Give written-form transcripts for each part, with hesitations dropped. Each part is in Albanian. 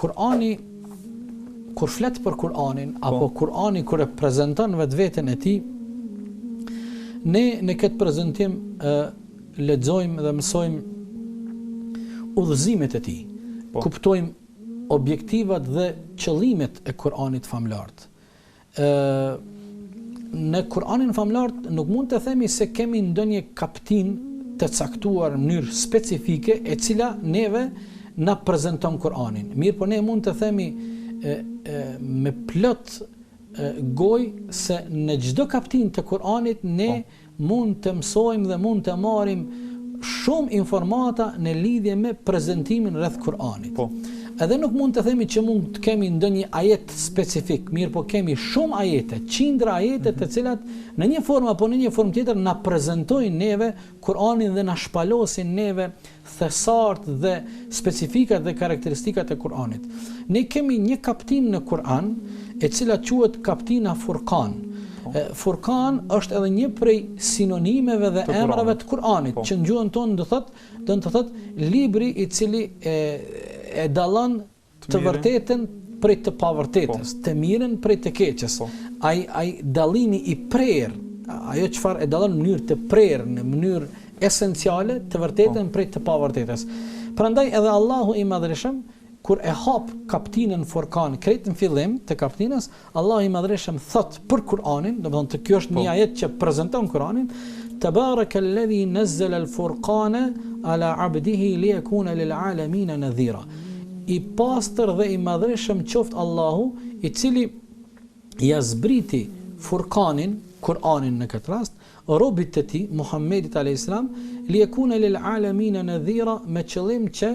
Kurani kur flet për Kur'anin apo Kur'ani kur e prezanton vetveten e tij, ne në këtë prezantim lexojmë dhe mësojmë udhëzimet e tij. Kuptojmë objektivat dhe qëllimet e Kur'anit famlart. Në Kur'anin famlart nuk mund të themi se kemi ndonjë kaptin të caktuar në mënyrë specifike e cila neve na prezanton Kur'anin. Mirë, po ne mund të themi me plot gojë se në çdo kaptin të Kur'anit ne mund të mësojmë dhe mund të marrim shumë informata në lidhje me prezantimin rreth Kur'anit. Edhe nuk mund të themi që mund të kemi ndonjë ajet specifik, mirë po kemi shumë ajete, qindra ajete të cilat në një formë apo në një formë tjetër na prezantojnë neve Kur'anin dhe na shpalosin neve thesart dhe specifikat dhe karakteristikat e Kur'anit. Ne kemi një kaptin në Kur'an e cila quhet kaptina Furqan. Furqan është edhe një prej sinonimeve dhe emrave të Kur'anit, që në gjuhën tonë do të thotë libri i cili e dallon të vërtetën prej të pavërtetës, të mirën prej të keqes. Ai dallimi i prerë, ajo çfarë e dallon në mënyrë të prerë, në mënyrë esenciale të vërtetën prej të pavërtetës. Prandaj edhe Allahu i Madhreshëm kur e hap kaptinën Furqan, krejt në fillim të kaptinës, Allahu i Madhreshëm thot për Kur'anin, domethënë kjo është një ajet që prezanton Kur'anin, Tabarakalladhi nazzala al-furqana ala 'abdihi liyakuna lil'alamin nadhira. I pastër dhe i madhreshëm qoftë Allahu, i cili ja zbriti Furqanin, Kur'anin në këtë rast, robit të tij Muhammedit alayhis salam, liyakuna lil'alamin nadhira, me qëllim që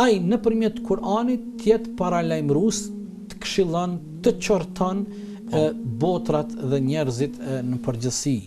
ai nëpërmjet Kur'anit të jetë paralajmërues, të këshillon, të qorton botrat dhe njerëzit në përgjithësi.